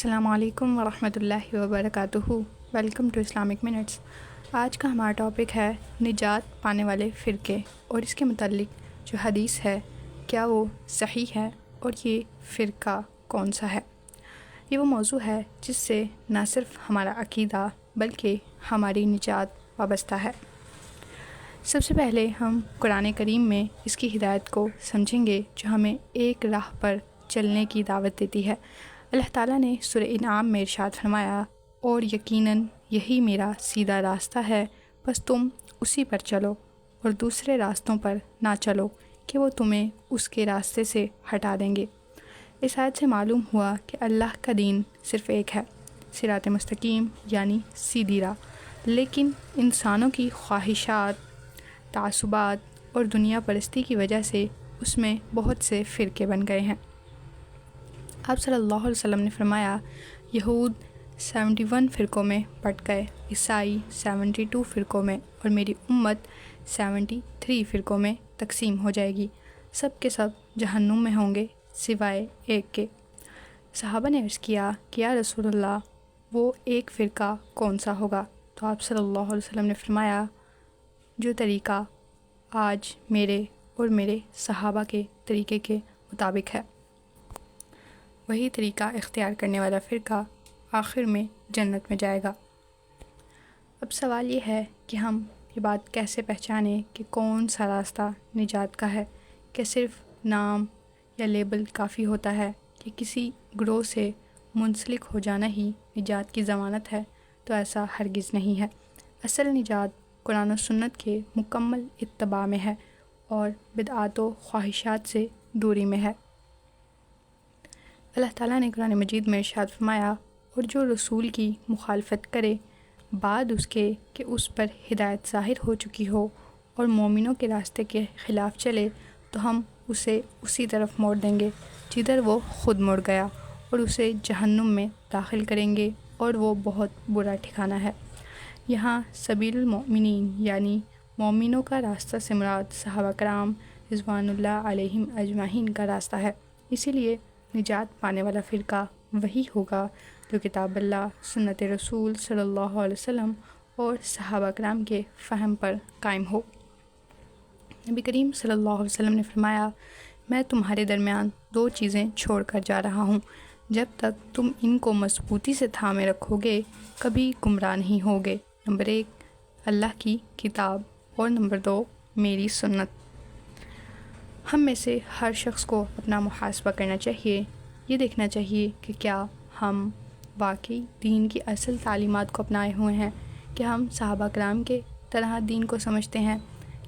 السلام علیکم ورحمۃ اللہ وبرکاتہ۔ Welcome to Islamic minutes. آج کا ہمارا ٹاپک ہے نجات پانے والے فرقے، اور اس کے متعلق جو حدیث ہے کیا وہ صحیح ہے اور یہ فرقہ کون سا ہے۔ یہ وہ موضوع ہے جس سے نہ صرف ہمارا عقیدہ بلکہ ہماری نجات وابستہ ہے۔ سب سے پہلے ہم قرآن کریم میں اس کی ہدایت کو سمجھیں گے جو ہمیں ایک راہ پر چلنے کی دعوت دیتی ہے۔ اللہ تعالیٰ نے سورہ انعام میں ارشاد فرمایا، اور یقیناً یہی میرا سیدھا راستہ ہے، بس تم اسی پر چلو اور دوسرے راستوں پر نہ چلو کہ وہ تمہیں اس کے راستے سے ہٹا دیں گے۔ اس آیت سے معلوم ہوا کہ اللہ کا دین صرف ایک ہے، صراط مستقیم یعنی سیدھی راہ، لیکن انسانوں کی خواہشات، تعصبات اور دنیا پرستی کی وجہ سے اس میں بہت سے فرقے بن گئے ہیں۔ آپ صلی اللہ علیہ وسلم نے فرمایا، یہود 71 فرقوں میں بٹ گئے، عیسائی 72 فرقوں میں، اور میری امت 73 فرقوں میں تقسیم ہو جائے گی، سب کے سب جہنم میں ہوں گے سوائے ایک کے۔ صحابہ نے عرض کیا کہ یا رسول اللہ، وہ ایک فرقہ کون سا ہوگا؟ تو آپ صلی اللہ علیہ وسلم نے فرمایا، جو طریقہ آج میرے اور میرے صحابہ کے طریقے کے مطابق ہے، وہی طریقہ اختیار کرنے والا فرقہ آخر میں جنت میں جائے گا۔ اب سوال یہ ہے کہ ہم یہ بات کیسے پہچانیں کہ کون سا راستہ نجات کا ہے؟ کہ صرف نام یا لیبل کافی ہوتا ہے کہ کسی گروہ سے منسلک ہو جانا ہی نجات کی ضمانت ہے؟ تو ایسا ہرگز نہیں ہے۔ اصل نجات قرآن و سنت کے مکمل اتباع میں ہے اور بدعات و خواہشات سے دوری میں ہے۔ اللہ تعالیٰ نے قرآن مجید میں ارشاد فرمایا، اور جو رسول کی مخالفت کرے بعد اس کے کہ اس پر ہدایت ظاہر ہو چکی ہو اور مومنوں کے راستے کے خلاف چلے، تو ہم اسے اسی طرف موڑ دیں گے جدھر وہ خود مڑ گیا، اور اسے جہنم میں داخل کریں گے، اور وہ بہت برا ٹھکانہ ہے۔ یہاں سبیل المؤمنین یعنی مومنوں کا راستہ سے مراد صحابہ کرام رضوان اللہ علیہم اجمعین کا راستہ ہے۔ اسی لیے نجات پانے والا فرقہ وہی ہوگا جو کتاب اللہ، سنت رسول صلی اللہ علیہ وسلم اور صحابہ کرام کے فہم پر قائم ہو۔ نبی کریم صلی اللہ علیہ وسلم نے فرمایا، میں تمہارے درمیان دو چیزیں چھوڑ کر جا رہا ہوں، جب تک تم ان کو مضبوطی سے تھامے رکھو گے کبھی گمراہ نہیں ہوگے۔ نمبر 1 اللہ کی کتاب، اور نمبر 2 میری سنت۔ ہم میں سے ہر شخص کو اپنا محاسبہ کرنا چاہیے، یہ دیکھنا چاہیے کہ کیا ہم واقعی دین کی اصل تعلیمات کو اپنائے ہوئے ہیں، کہ ہم صحابہ کرام کے طرح دین کو سمجھتے ہیں،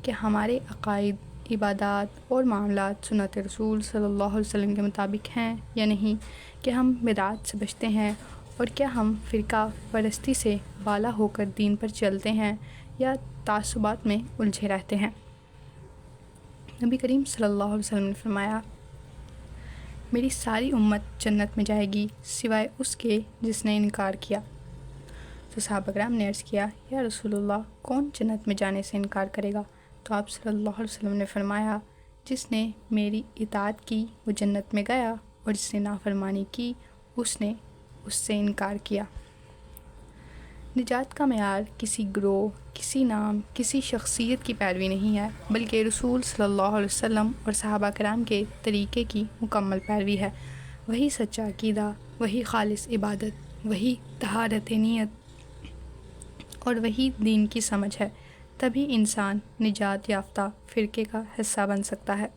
کہ ہمارے عقائد، عبادات اور معاملات سنت رسول صلی اللہ علیہ وسلم کے مطابق ہیں یا نہیں، کہ ہم بدعات سے بچتے ہیں، اور کیا ہم فرقہ پرستی سے بالا ہو کر دین پر چلتے ہیں یا تعصبات میں الجھے رہتے ہیں۔ نبی کریم صلی اللہ علیہ وسلم نے فرمایا، میری ساری امت جنت میں جائے گی سوائے اس کے جس نے انکار کیا۔ تو صحابہ کرام نے عرض کیا، یا رسول اللہ، کون جنت میں جانے سے انکار کرے گا؟ تو آپ صلی اللہ علیہ وسلم نے فرمایا، جس نے میری اطاعت کی وہ جنت میں گیا، اور جس نے نافرمانی کی اس نے اس سے انکار کیا۔ نجات کا معیار کسی گروہ، کسی نام، کسی شخصیت کی پیروی نہیں ہے، بلکہ رسول صلی اللہ علیہ وسلم اور صحابہ کرام کے طریقے کی مکمل پیروی ہے۔ وہی سچا عقیدہ، وہی خالص عبادت، وہی طہارت نیت اور وہی دین کی سمجھ ہے، تبھی انسان نجات یافتہ فرقے کا حصہ بن سکتا ہے۔